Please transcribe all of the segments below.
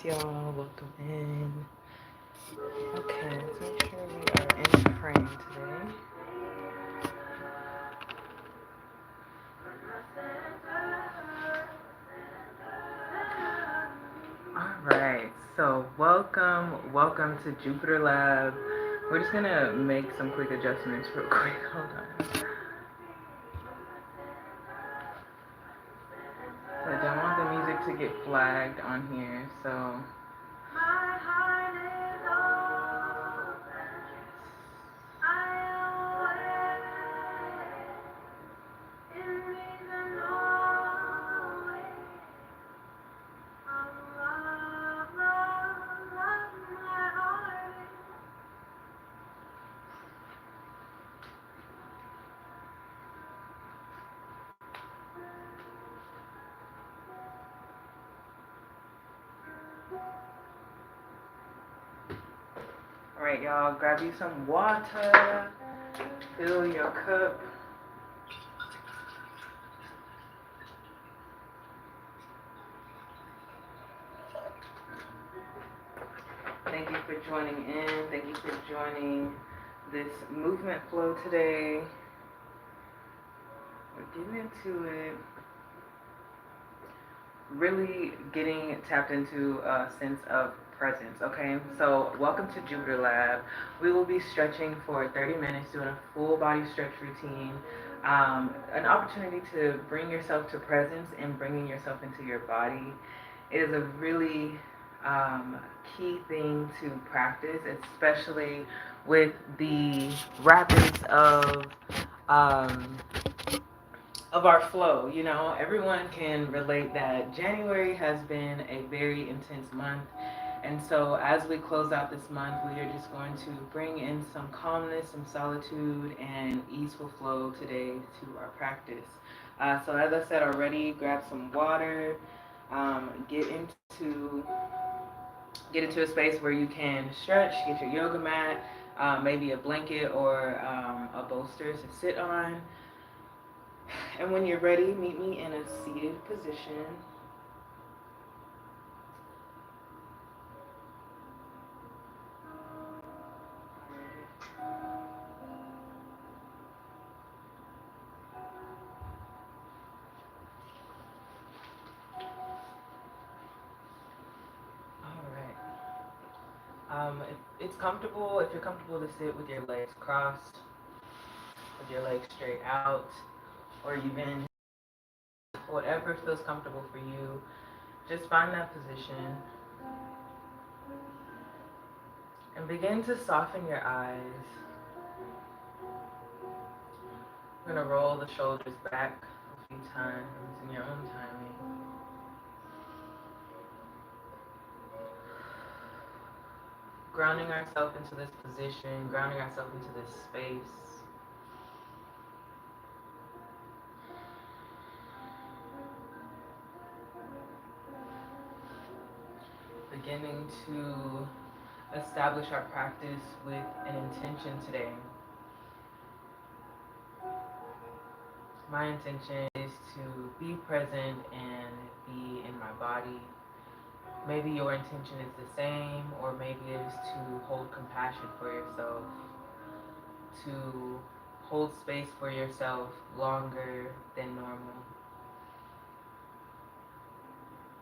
y'all. Welcome in. Okay, let's make sure we are in frame today. Alright, so welcome to Jupiter Lab. We're just gonna make some quick adjustments real quick. Hold on. I don't want the music to get flagged on here, so. Alright, y'all, grab you some water, fill your cup. Thank you for joining in. Thank you for joining this movement flow today. We're getting into it. Really getting tapped into a sense of presence, okay? So welcome to Jupiter Lab. We will be stretching for 30 minutes, doing a full body stretch routine. An opportunity to bring yourself to presence and bringing yourself into your body. It is a really key thing to practice, especially with the rapids of our flow. You know, everyone can relate that January has been a very intense month. And so as we close out this month, we are just going to bring in some calmness, some solitude, and easeful flow today to our practice. So as I said already, grab some water, get into a space where you can stretch, get your yoga mat, maybe a blanket or a bolster to sit on. And when you're ready, meet me in a seated position. If it's comfortable, if you're comfortable to sit with your legs crossed, with your legs straight out, or even whatever feels comfortable for you, just find that position and begin to soften your eyes. We're going to roll the shoulders back a few times in your own timing. Grounding ourselves into this position, grounding ourselves into this space. Beginning to establish our practice with an intention today. My intention is to be present and be in my body. Maybe your intention is the same, or maybe it is to hold compassion for yourself, to hold space for yourself longer than normal.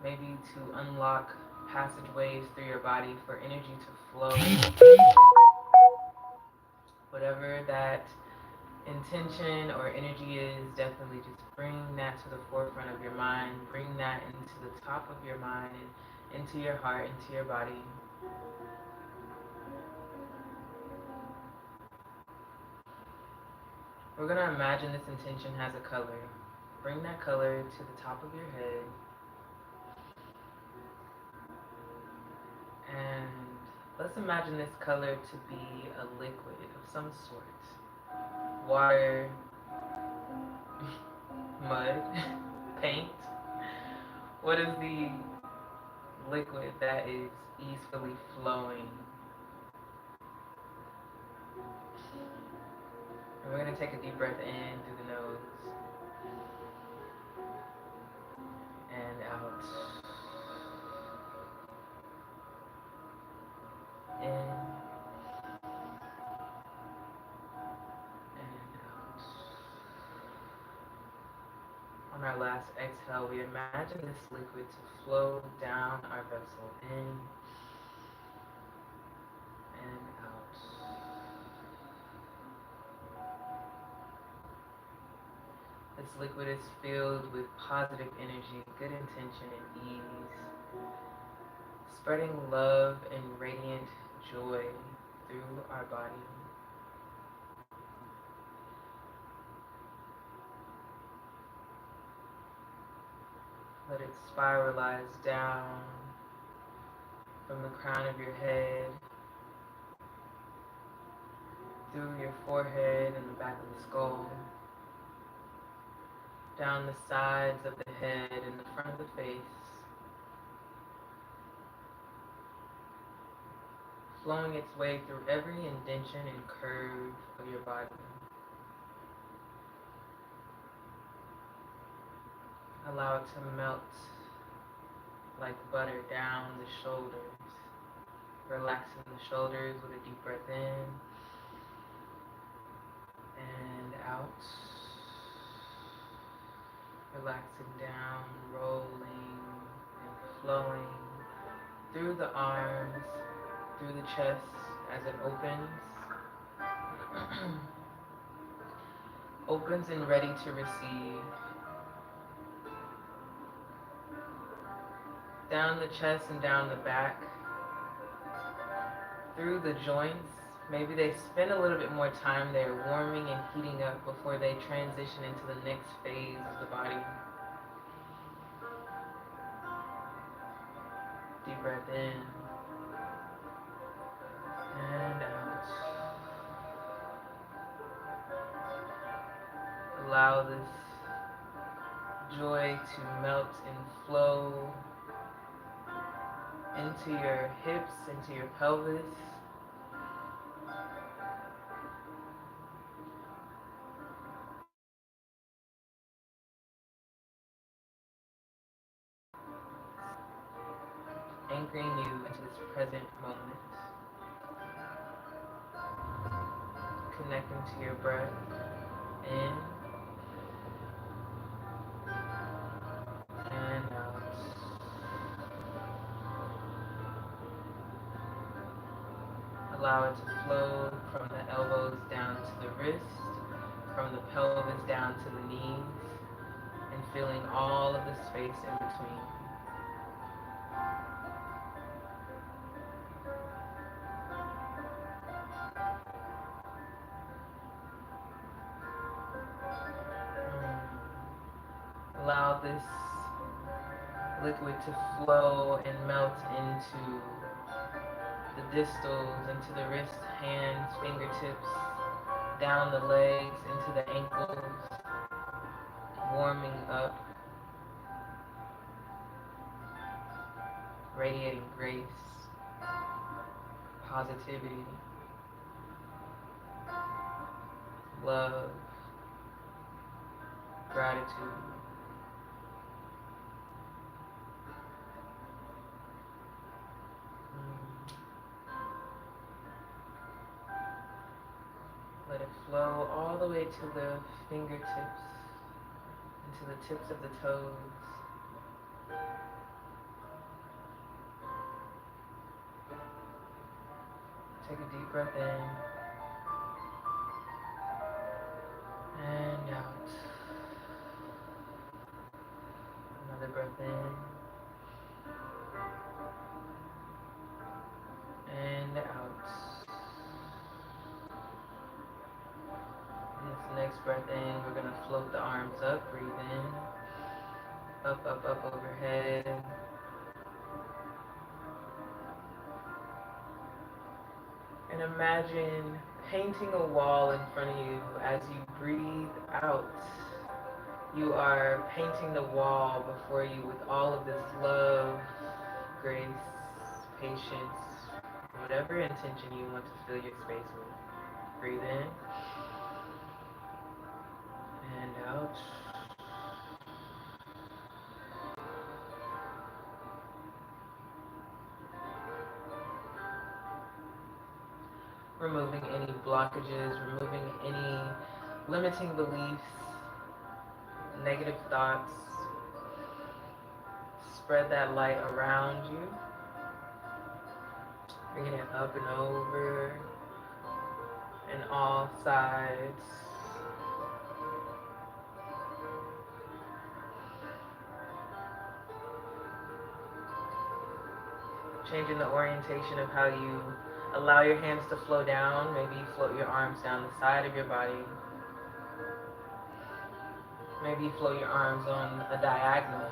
Maybe to unlock passageways through your body for energy to flow. Whatever that intention or energy is, definitely just bring that to the forefront of your mind. Bring that into the top of your mind and into your heart, into your body. We're going to imagine this intention has a color. Bring that color to the top of your head. And let's imagine this color to be a liquid of some sort. Water, mud, paint. What is the liquid that is easily flowing? And we're going to take a deep breath in through the nose and out. On our last exhale, we imagine this liquid to flow down our vessel in and out. This liquid is filled with positive energy, good intention, and ease, spreading love and radiant joy through our body. Let it spiralize down from the crown of your head, through your forehead and the back of the skull, down the sides of the head and the front of the face, flowing its way through every indention and curve of your body. Allow it to melt like butter down the shoulders, relaxing the shoulders with a deep breath in and out. Relaxing down, rolling and flowing through the arms, through the chest as it opens. Opens and ready to receive. Down the chest and down the back, through the joints. Maybe they spend a little bit more time there warming and heating up before they transition into the next phase of the body. Deep breath in and out. Allow this joy to melt and flow into your hips, into your pelvis. Anchoring you into this present moment. Connecting to your breath in and out. Allow it to flow from the elbows down to the wrist, from the pelvis down to the knees, and filling all of the space in between. Allow this liquid to flow and melt into the distals, into the wrists, hands, fingertips, down the legs, into the ankles, warming up, radiating grace, positivity, love, gratitude. Let it flow all the way to the fingertips, into the tips of the toes. Take a deep breath in and out. Another breath in and out. And this next breath in, we're going to float the arms up. Breathe in. Up, up, up overhead. And imagine painting a wall in front of you as you breathe out. You are painting the wall before you with all of this love, grace, patience, whatever intention you want to fill your space with. Breathe in and out. Removing any blockages, removing any limiting beliefs, negative thoughts. Spread that light around you. Bringing it up and over and all sides. Changing the orientation of how you allow your hands to flow down. Maybe you float your arms down the side of your body. Maybe you float your arms on a diagonal.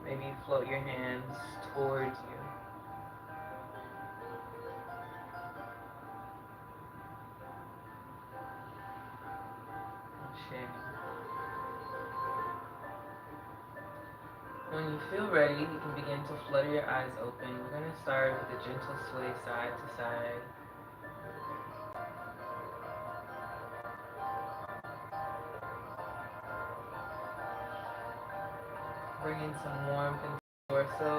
Maybe you float your hands towards you. When you feel ready, you can begin to flutter your eyes open. We're going to start with a gentle sway side to side. Bringing some warmth into the torso.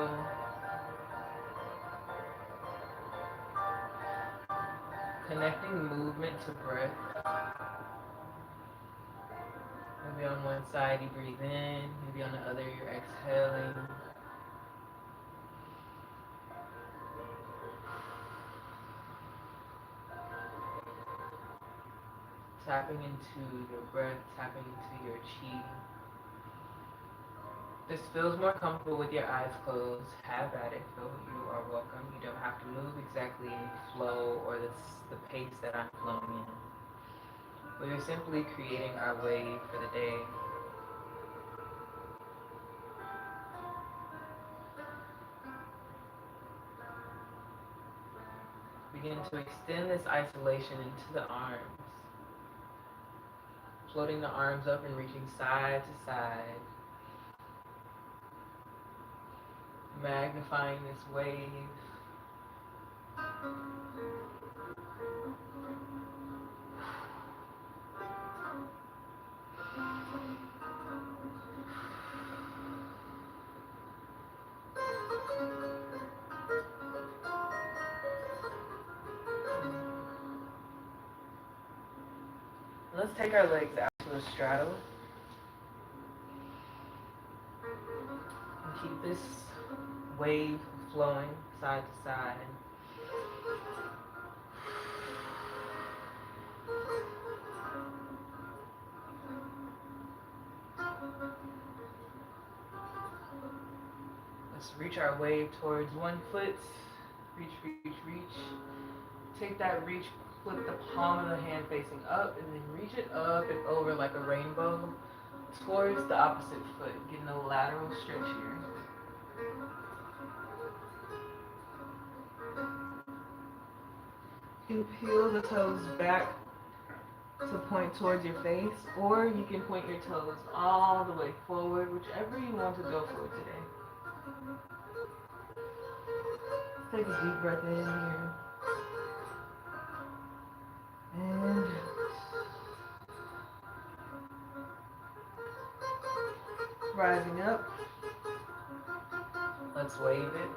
Connecting movement to breath. Maybe on one side you breathe in, maybe on the other you're exhaling. Tapping into your breath, tapping into your chi. This feels more comfortable with your eyes closed. Have at it, feel you are welcome. You don't have to move exactly in flow or the pace that I'm flowing in. We're simply creating our wave for the day. Begin to extend this isolation into the arms. Floating the arms up and reaching side to side. Magnifying this wave. Let's take our legs out to a straddle. And keep this wave flowing side to side. Let's reach our wave towards one foot. Reach, reach, reach. Take that reach, flip the palm of the hand facing up, and then reach it up and over like a rainbow towards the opposite foot. Getting a lateral stretch here. You can peel the toes back to point towards your face, or you can point your toes all the way forward, whichever you want to go for today. Take a deep breath in here. And rising up. Let's wave it.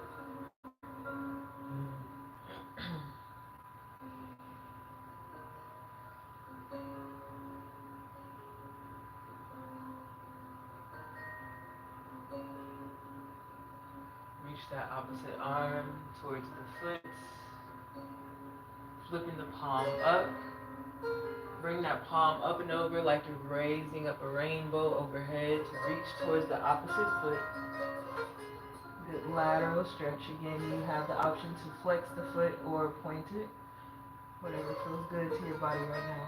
Reach that opposite arm towards the foot. Flipping the palm up. Bring that palm up and over like you're raising up a rainbow overhead to reach towards the opposite foot. Good lateral stretch. Again, you have the option to flex the foot or point it. Whatever feels good to your body right now.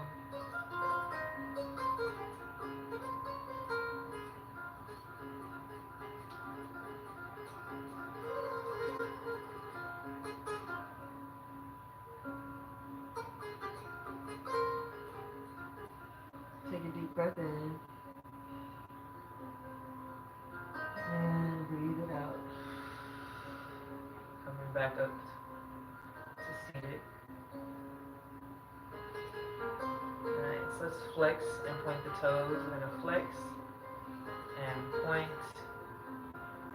Take a deep breath in. And breathe it out. Coming back up to seated. Alright, so let's flex and point the toes. We're going to flex and point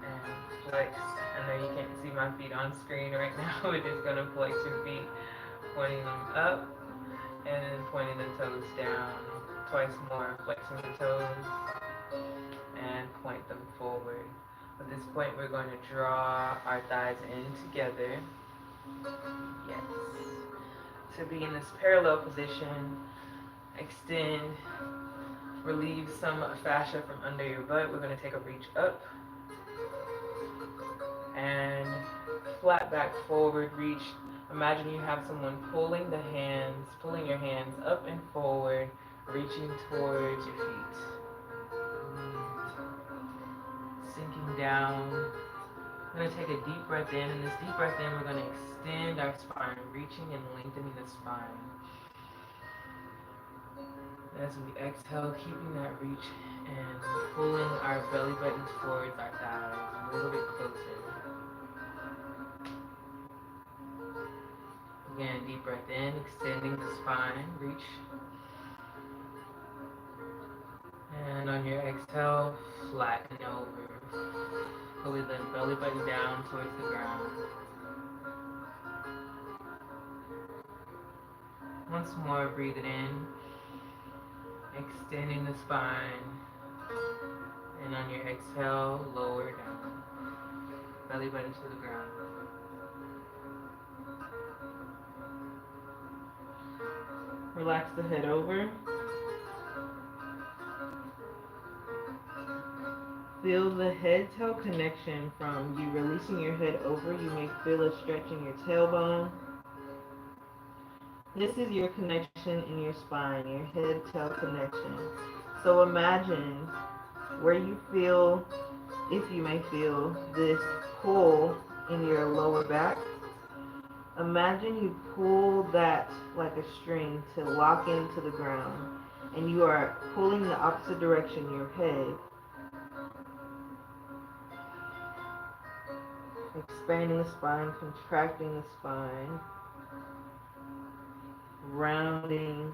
and flex. I know you can't see my feet on screen right now. We're just going to flex your feet, pointing them up and then pointing the toes down. Twice more, flexing the toes and point them forward. At this point, we're going to draw our thighs in together. Yes. To be in this parallel position, extend, relieve some fascia from under your butt. We're going to take a reach up and flat back forward reach. Imagine you have someone pulling your hands up and forward, reaching towards your feet. Sinking down. We're going to take a deep breath in, and this deep breath in, we're going to extend our spine, reaching and lengthening the spine. As we exhale, keeping that reach and pulling our belly buttons towards our thighs, a little bit closer. Again, deep breath in, extending the spine, reach. And on your exhale, flatten over. Fully let belly button down towards the ground. Once more, breathe it in, extending the spine. And on your exhale, lower down. Belly button to the ground. Relax the head over. Feel the head-tail connection from you releasing your head over. You may feel a stretch in your tailbone. This is your connection in your spine, your head-tail connection. So imagine where you feel, if you may feel, this pull in your lower back. Imagine you pull that like a string to lock into the ground, and you are pulling the opposite direction, your head. Expanding the spine, contracting the spine, rounding,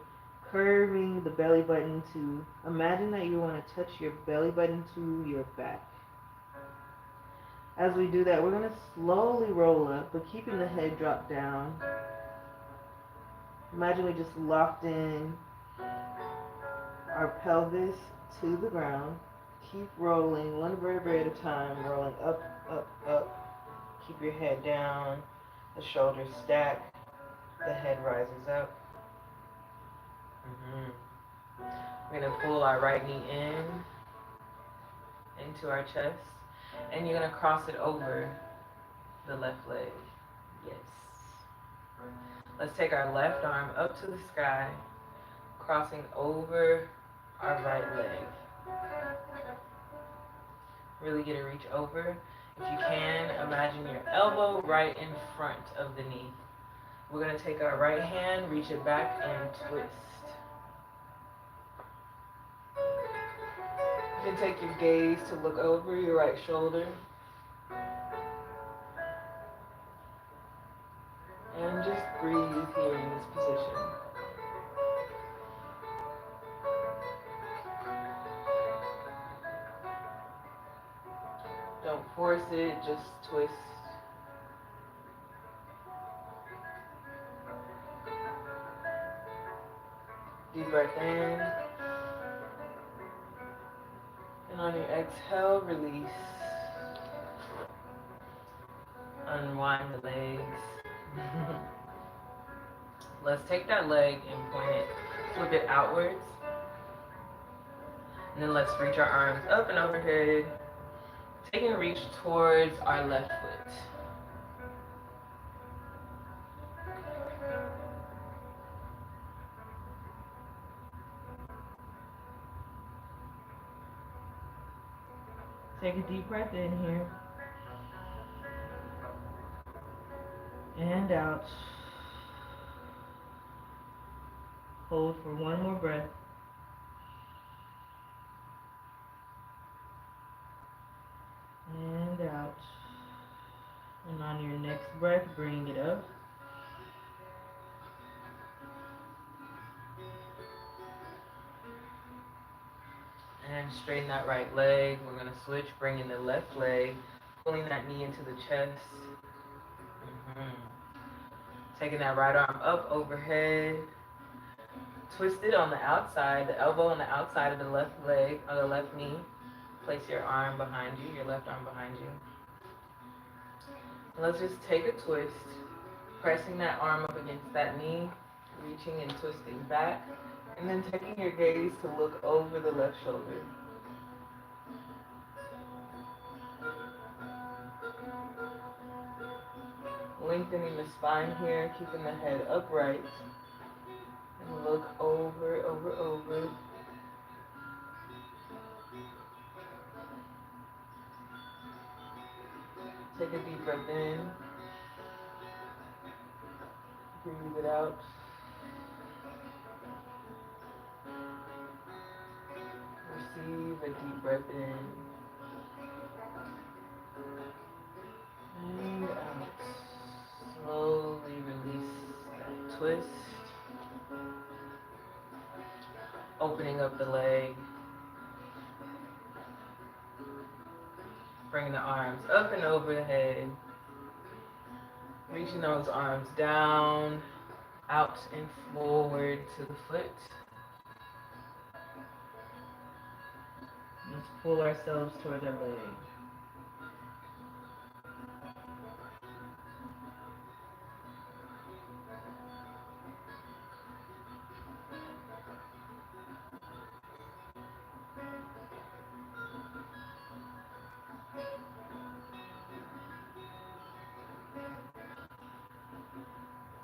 curving the belly button to, imagine that you want to touch your belly button to your back. As we do that, we're going to slowly roll up, but keeping the head drop down. Imagine we just locked in our pelvis to the ground. Keep rolling, one vertebrae at a time, rolling up, up, up. Keep your head down, the shoulders stack, the head rises up. We're going to pull our right knee in, into our chest, and you're going to cross it over the left leg. Yes. Let's take our left arm up to the sky, crossing over our right leg. Really get a reach over. If you can, imagine your elbow right in front of the knee. We're going to take our right hand, reach it back, and twist. You can take your gaze to look over your right shoulder. And just breathe here in this position. Don't force it, just twist. Deep breath in. And on your exhale, release. Unwind the legs. Let's take that leg and point it, flip it outwards. And then let's reach our arms up and overhead. Taking a reach towards our left foot. Take a deep breath in here. And out. Hold for one more breath. And out. And on your next breath, bring it up. And straighten that right leg. We're going to switch, bringing the left leg, pulling that knee into the chest. Taking that right arm up overhead. Twist it on the outside, the elbow on the outside of the left leg or the left knee. Place your arm behind you, your left arm behind you. Let's just take a twist, pressing that arm up against that knee, reaching and twisting back, and then taking your gaze to look over the left shoulder. Lengthening the spine here, keeping the head upright, and look over, over, over. Take a deep breath in. Breathe it out. Receive a deep breath in. And out. Slowly release that twist. Opening up the leg. Bring the arms up and over the head. Reaching those arms down, out and forward to the foot. Let's pull ourselves toward our leg.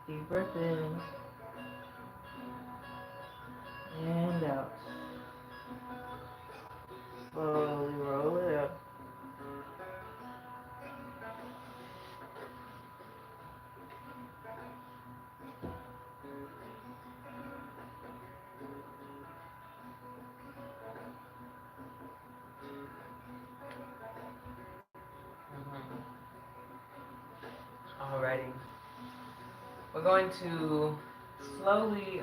Deep breath in and out. Slowly roll it up. Alrighty. We're going to slowly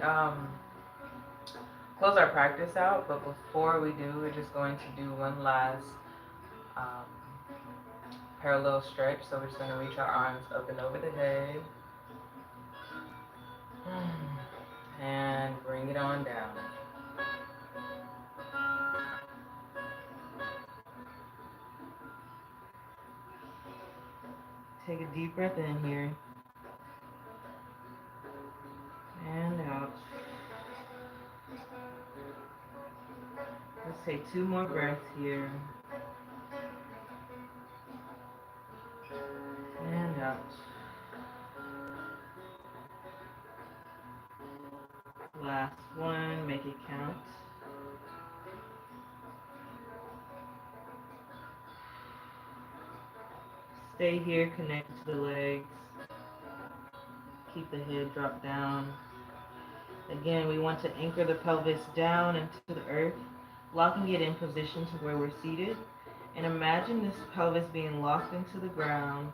close our practice out, but before we do, we're just going to do one last um, parallel stretch. So we're just going to reach our arms up and over the head. And bring it on down. Take a deep breath in here. And out. Let's take 2 more breaths here. And out. Last one, make it count. Stay here, connect to the legs. Keep the head dropped down. Again, we want to anchor the pelvis down into the earth, locking it in position to where we're seated. And imagine this pelvis being locked into the ground,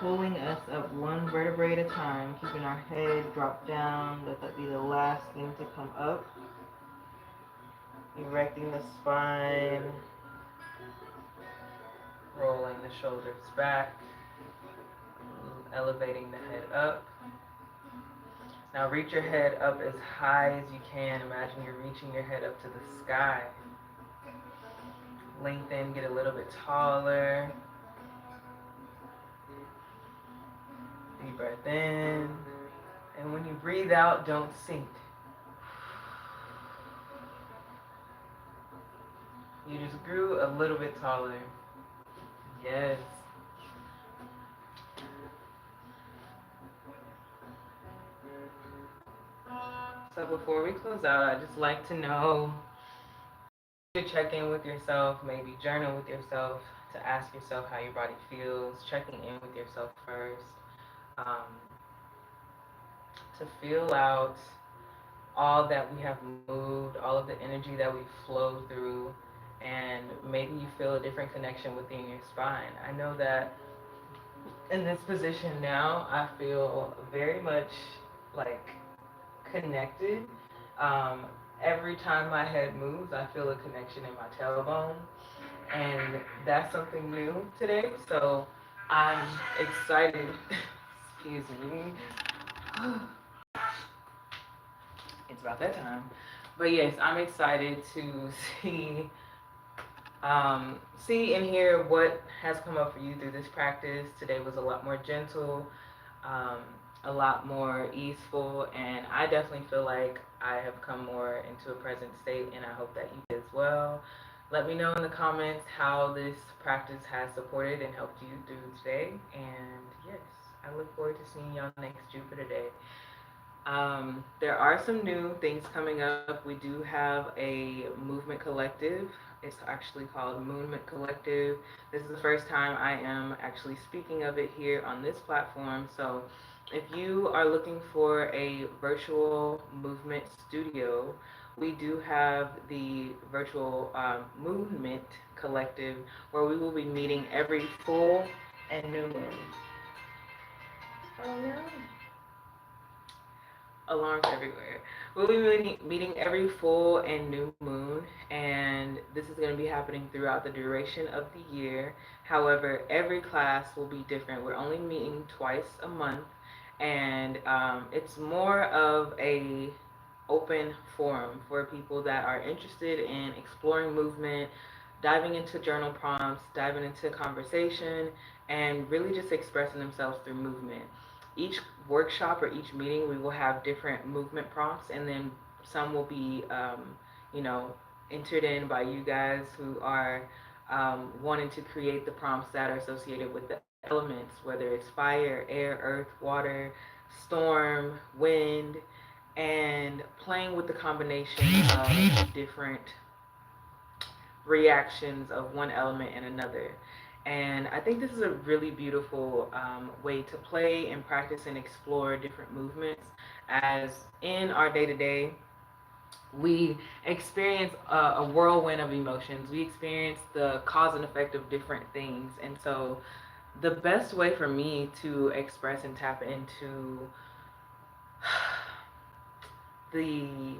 pulling us up 1 vertebrae at a time, keeping our head dropped down. Let that be the last thing to come up. Erecting the spine, rolling the shoulders back, elevating the head up. Now reach your head up as high as you can. Imagine you're reaching your head up to the sky. Lengthen, get a little bit taller. Deep breath in. And when you breathe out, don't sink. You just grew a little bit taller. Yes. So before we close out, I'd just like to know, you check in with yourself, maybe journal with yourself to ask yourself how your body feels, checking in with yourself first, to feel out all that we have moved, all of the energy that we've flowed through, and maybe you feel a different connection within your spine. I know that in this position now, I feel very much like connected. Every time my head moves, I feel a connection in my tailbone, and that's something new today. So I'm excited. Excuse me. It's about that time. But yes, I'm excited to see see and hear what has come up for you through this practice. Today was a lot more gentle, um, a lot more easeful, and I definitely feel like I have come more into a present state, and I hope that you did as well. Let me know in the comments how this practice has supported and helped you through today. And yes, I look forward to seeing y'all next Jupiter Day. There are some new things coming up. We do have a movement collective. It's actually called Movement Collective. This is the first time I am actually speaking of it here on this platform. So if you are looking for a virtual movement studio, we do have the virtual movement collective where we will be meeting every full and new moon. Oh no. Alarms everywhere. We'll be meeting every full and new moon, and this is going to be happening throughout the duration of the year. However, every class will be different. We're only meeting twice a month, and it's more of a open forum for people that are interested in exploring movement, diving into journal prompts, diving into conversation, and really just expressing themselves through movement. Each workshop or each meeting, we will have different movement prompts, and then some will be, you know, entered in by you guys who are wanting to create the prompts that are associated with the elements, whether it's fire, air, earth, water, storm, wind, and playing with the combination of different reactions of one element and another. And I think this is a really beautiful way to play and practice and explore different movements, as in our day to day, we experience a whirlwind of emotions. We experience the cause and effect of different things. And so, the best way for me to express and tap into the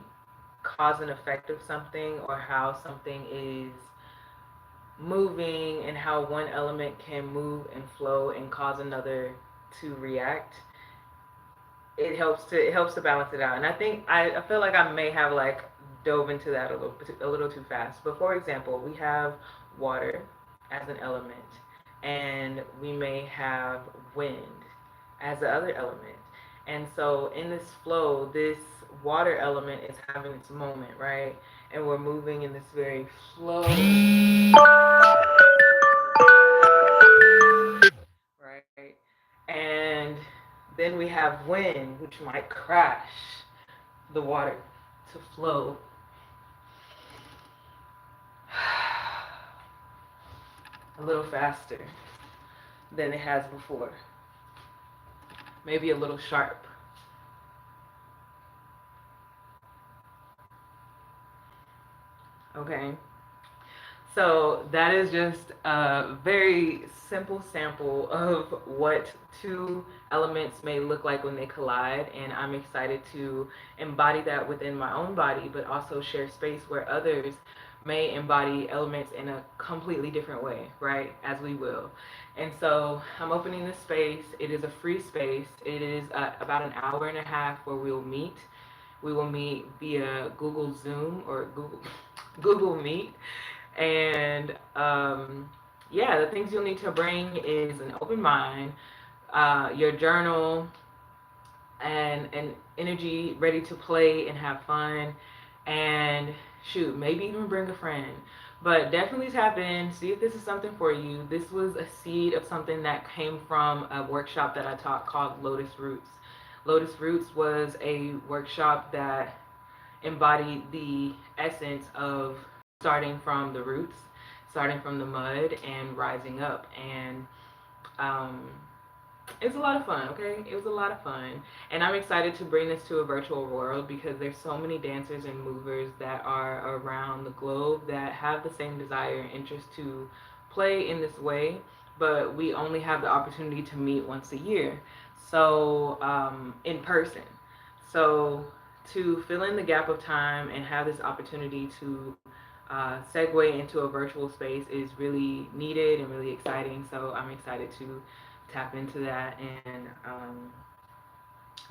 cause and effect of something, or how something is moving and how one element can move and flow and cause another to react, it helps to balance it out. And I think I feel like I may have like dove into that a little too fast. But for example, we have water as an element, and we may have wind as the other element. And so in this flow, this water element is having its moment, right? And we're moving in this very flow, right? And then we have wind, which might crash the water to flow a little faster than it has before, maybe a little sharp. Okay, so that is just a very simple sample of what two elements may look like when they collide, and I'm excited to embody that within my own body, but also share space where others may embody elements in a completely different way, right? As we will. And so I'm opening this space. It is a free space. It is about an hour and a half where we'll meet. We will meet via Google Zoom or Google Meet. And yeah, the things you'll need to bring is an open mind, your journal, and energy ready to play and have fun. And shoot, maybe even bring a friend. But definitely tap in, see if this is something for you. This was a seed of something that came from a workshop that I taught called Lotus Roots. Lotus Roots was a workshop that embodied the essence of starting from the roots, starting from the mud, and rising up. And um, it was a lot of fun, okay? It was a lot of fun. And I'm excited to bring this to a virtual world because there's so many dancers and movers that are around the globe that have the same desire and interest to play in this way, but we only have the opportunity to meet once a year. So, in person. So, to fill in the gap of time and have this opportunity to segue into a virtual space is really needed and really exciting. So, I'm excited to tap into that and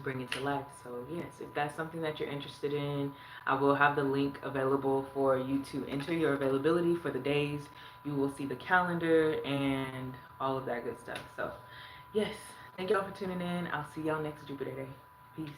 bring it to life. So yes, if that's something that you're interested in, I will have the link available for you to enter your availability for the days. You will see the calendar and all of that good stuff. So yes, thank y'all for tuning in. I'll see y'all next Jupiter Day. Peace.